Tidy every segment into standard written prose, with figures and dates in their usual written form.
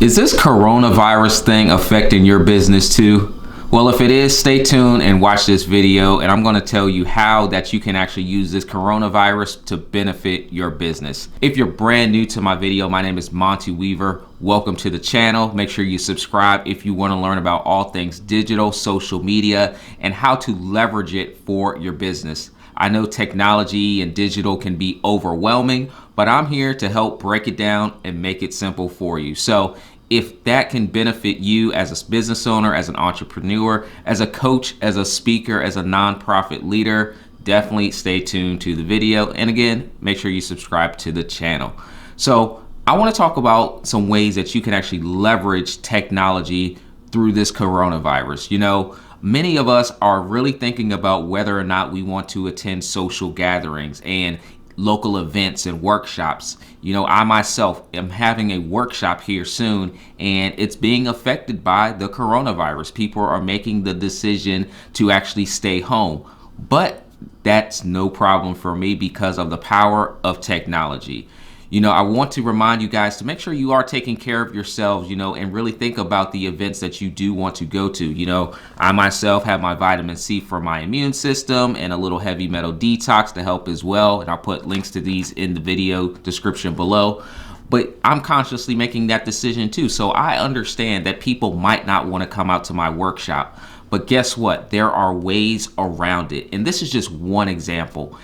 Is this coronavirus thing affecting your business too? Well, if it is, stay tuned and watch this video, and I'm going to tell you how that you can actually use this coronavirus to benefit your business. If you're brand new to my video, my name is Monty Weaver. Welcome to the channel. Make sure you subscribe if you want to learn about all things digital, social media, and how to leverage it for your business. I know technology and digital can be overwhelming, but I'm here to help break it down and make it simple for you. So if that can benefit you as a business owner, as an entrepreneur, as a coach, as a speaker, as a nonprofit leader, definitely stay tuned to the video. And again, make sure you subscribe to the channel. So I want to talk about some ways that you can actually leverage technology through this coronavirus. You know, many of us are really thinking about whether or not we want to attend social gatherings and local events and workshops. You know, I myself am having a workshop here soon, and it's being affected by the coronavirus. People are making the decision to actually stay home, but that's no problem for me because of the power of technology. You know, I want to remind you guys to make sure you are taking care of yourselves, you know, and really think about the events that you do want to go to. You know, I myself have my vitamin C for my immune system and a little heavy metal detox to help as well. And I'll put links to these in the video description below. But I'm consciously making that decision too. So I understand that people might not want to come out to my workshop. But guess what? There are ways around it. And this is just one example.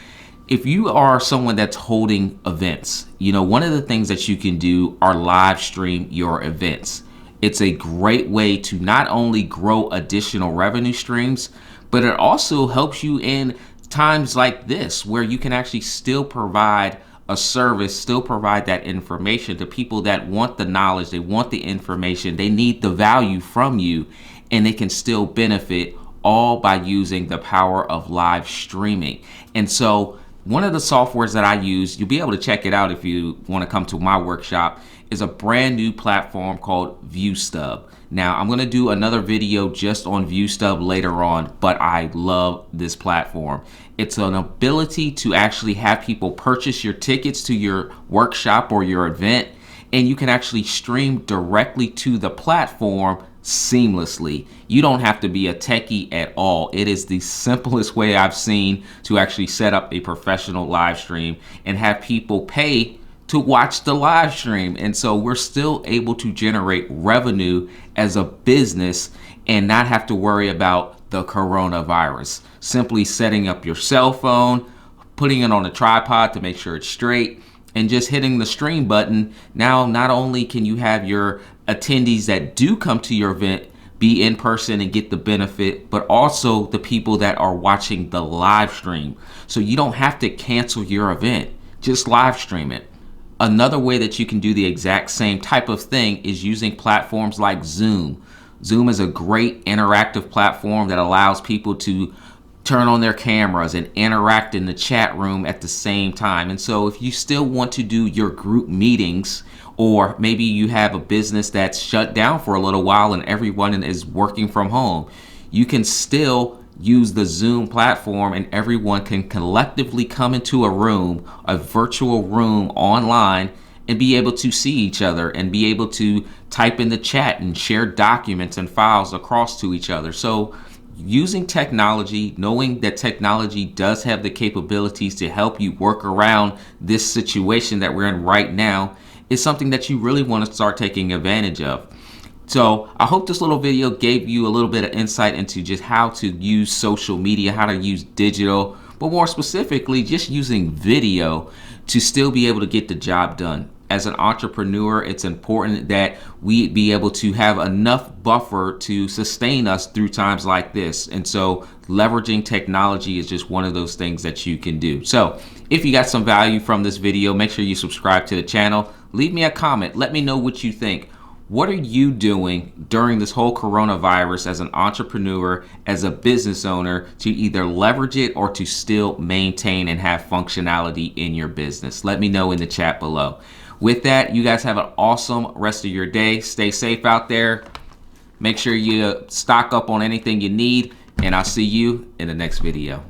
If you are someone that's holding events, you know, one of the things that you can do are live stream your events. It's a great way to not only grow additional revenue streams, but it also helps you in times like this where you can actually still provide a service, still provide that information to people that want the knowledge, they want the information, they need the value from you, and they can still benefit all by using the power of live streaming. And so one of the softwares that I use, you'll be able to check it out if you want to come to my workshop, is a brand new platform called ViewStub. Now, I'm going to do another video just on ViewStub later on, but I love this platform. It's an ability to actually have people purchase your tickets to your workshop or your event, and you can actually stream directly to the platform seamlessly. You don't have to be a techie at all. It is the simplest way I've seen to actually set up a professional live stream and have people pay to watch the live stream. And so we're still able to generate revenue as a business and not have to worry about the coronavirus. Simply setting up your cell phone, putting it on a tripod to make sure it's straight, and just hitting the stream button. Now, not only can you have your attendees that do come to your event be in person and get the benefit, but also the people that are watching the live stream. So you don't have to cancel your event, just live stream it. Another way that you can do the exact same type of thing is using platforms like Zoom. Zoom is a great interactive platform that allows people to turn on their cameras and interact in the chat room at the same time. And so if you still want to do your group meetings, or maybe you have a business that's shut down for a little while and everyone is working from home, you can still use the Zoom platform and everyone can collectively come into a room, a virtual room online, and be able to see each other and be able to type in the chat and share documents and files across to each other. So using technology, knowing that technology does have the capabilities to help you work around this situation that we're in right now, is something that you really want to start taking advantage of. So I hope this little video gave you a little bit of insight into just how to use social media, how to use digital, but more specifically, just using video to still be able to get the job done. As an entrepreneur, it's important that we be able to have enough buffer to sustain us through times like this. And so leveraging technology is just one of those things that you can do. So if you got some value from this video, make sure you subscribe to the channel. Leave me a comment. Let me know what you think. What are you doing during this whole coronavirus as an entrepreneur, as a business owner, to either leverage it or to still maintain and have functionality in your business? Let me know in the chat below. With that, you guys have an awesome rest of your day. Stay safe out there. Make sure you stock up on anything you need, and I'll see you in the next video.